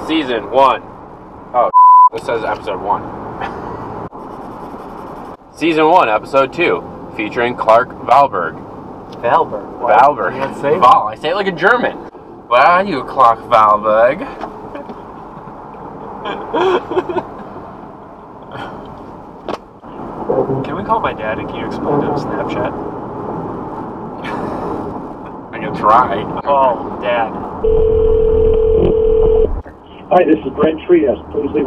Season 1. Oh, this says episode 1. Season 1, episode 2, featuring Clark Valberg. Valberg? Valberg. You can't say Val. I say it like a German. Where are you, Clark Valberg? Can we call my dad and can you explain to him Snapchat? I can try. Oh, Dad. Hi, this is Brent Trias. Please leave.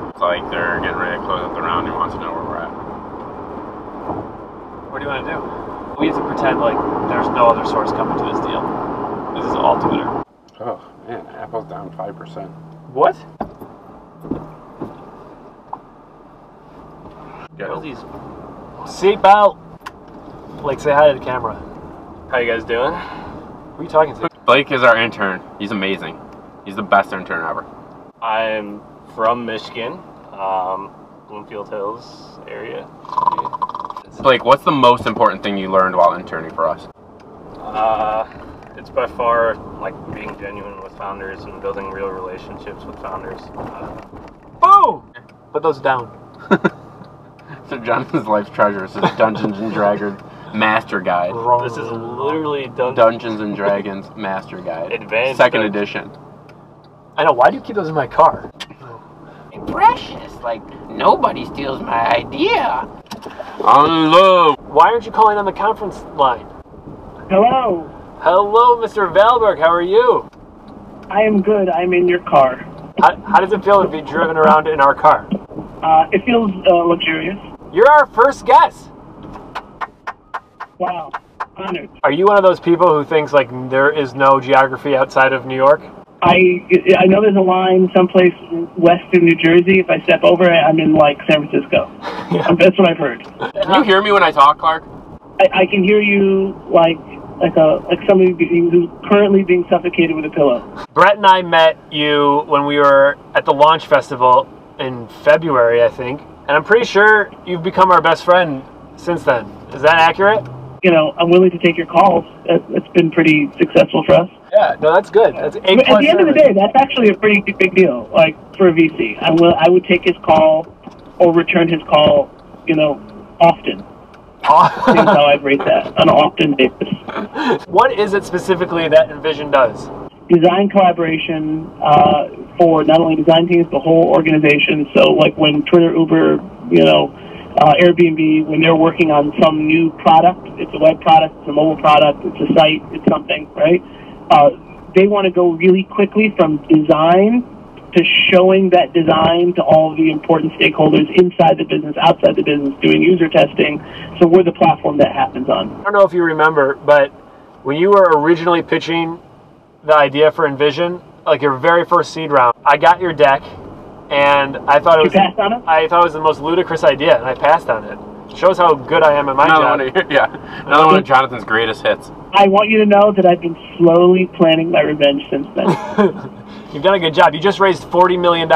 It's like they're getting ready to close up the round and wants to know where we're at. What do you want to do? We have to pretend like there's no other source coming to this deal. This is all Twitter. Oh, man, Apple's down 5%. What? Good. What are these? Seatbelt! Like, say hi to the camera. How you guys doing? Who are you talking to? Blake is our intern. He's amazing. He's the best intern ever. I'm from Michigan, Bloomfield Hills area. Blake, what's the most important thing you learned while interning for us? It's by far like being genuine with founders and building real relationships with founders. Boom! Put those down. So Jonathan's life's treasure is his Dungeons and Dragons Master Guide. This is literally Dungeons and Dragons Master Guide. Advanced Second edition. I know, why do you keep those in my car? Precious, like nobody steals my idea. Hello. Why aren't you calling on the conference line? Hello. Hello, Mr. Valberg, how are you? I am good. I'm in your car. How does it feel to be driven around in our car? It feels luxurious. You're our first guest. Wow. Honored. Are you one of those people who thinks like there is no geography outside of New York? I know there's a line someplace west of New Jersey. If I step over it, I'm in like San Francisco. Yeah. That's what I've heard. Can you hear me when I talk, Clark? I can hear you like somebody who's currently being suffocated with a pillow. Brett and I met you when we were at the launch festival in February, I think, and I'm pretty sure you've become our best friend since then. Is that accurate? You know, I'm willing to take your calls. It's been pretty successful for us. Yeah, no, that's good. That's At the end of the day, that's actually a pretty big deal. Like for a VC, I would take his call or return his call. You know, often. Seems how I'd rate that on an often basis. What is it specifically that Invision does? Design collaboration for not only design teams but whole organizations. So, like when Twitter, Uber, Airbnb, when they're working on some new product, it's a web product, it's a mobile product, it's a site, it's something, right? They want to go really quickly from design to showing that design to all of the important stakeholders inside the business, outside the business, doing user testing. So we're the platform that happens on. I don't know if you remember, but when you were originally pitching the idea for Invision, like your very first seed round, I got your deck, and I thought it was. You passed on it? I thought it was the most ludicrous idea, and I passed on it. Shows how good I am at my job. Another one of Jonathan's greatest hits. I want you to know that I've been slowly planning my revenge since then. You've done a good job. You just raised $40 million.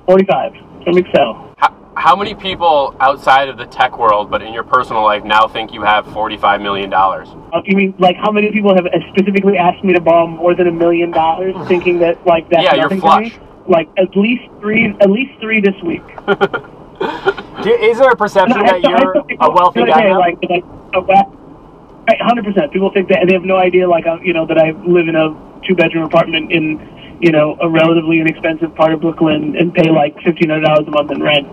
45 from Excel. How many people outside of the tech world, but in your personal life, now think you have $45 million? You mean like how many people have specifically asked me to borrow more than $1 million, thinking that like that's yeah, nothing you're flush. to me? Like at least three this week. Is there a perception that you're a wealthy guy now? 100%. People think that, and they have no idea, like, that I live in a 2-bedroom apartment in, a relatively inexpensive part of Brooklyn and pay like $1,500 a month in rent,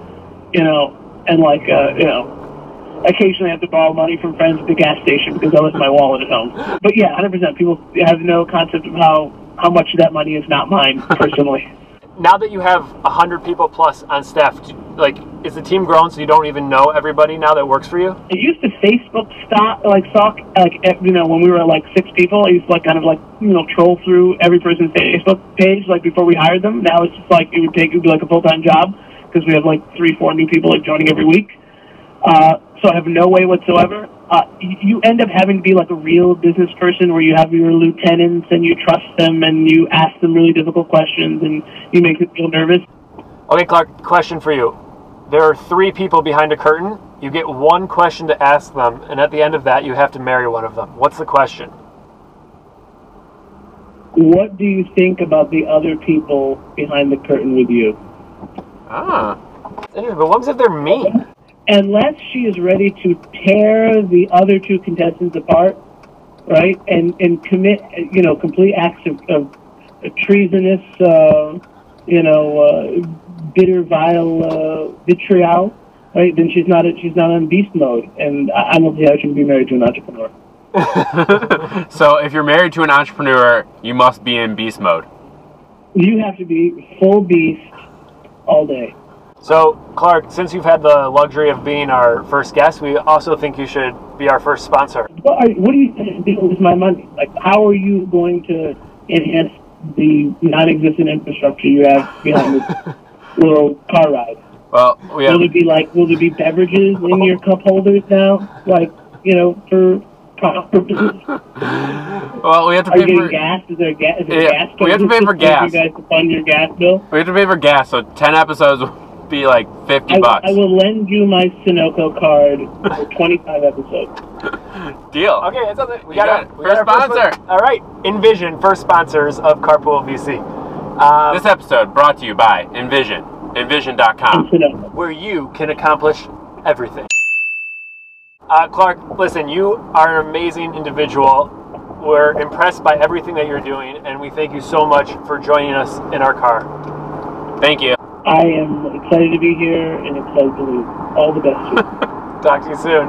and like, occasionally I have to borrow money from friends at the gas station because I left my wallet at home. But yeah, 100%. People have no concept of how much of that money is not mine personally. Now that you have 100 people plus on staff, is the team grown so you don't even know everybody now that works for you? I used to Facebook stalk, when we were like 6 people. I used to troll through every person's Facebook page before we hired them. Now it's just it would be like a full-time job because we have 3-4 new people joining every week. So I have no way whatsoever. You end up having to be like a real business person where you have your lieutenants and you trust them and you ask them really difficult questions and you make them feel nervous. Okay, Clark, question for you. There are 3 people behind a curtain. You get 1 question to ask them, and at the end of that, you have to marry one of them. What's the question? what do you think about the other people behind the curtain with you? But what if they're mean? Unless she is ready to tear the other two contestants apart, right, and commit, complete acts of treasonous, bitter, vile vitriol, right? Then she's not on beast mode, and I don't see how she can be married to an entrepreneur. So if you're married to an entrepreneur, you must be in beast mode. You have to be full beast all day. So, Clark, since you've had the luxury of being our first guest, we also think you should be our first sponsor. What do you think to do with my money? Like, how are you going to enhance the non-existent infrastructure you have behind this little car ride? Well, will there be beverages in your cup holders now? Like, for profit purposes? Well, we have to pay for gas. Is there gas? Gas? We have to pay for gas. You guys to fund your gas bill. We have to pay for gas. So 10 episodes will be like $50. I will lend you my Sunoco card for 25 episodes. Deal. Okay, that's it. We got it. First sponsor. All right, Invision, first sponsors of Carpool.vc. This episode brought to you by Invision. Invision.com. Where you can accomplish everything. Clark, listen, you are an amazing individual. We're impressed by everything that you're doing, and we thank you so much for joining us in our car. Thank you. I am excited to be here and excited to leave. All the best to you. Talk to you soon.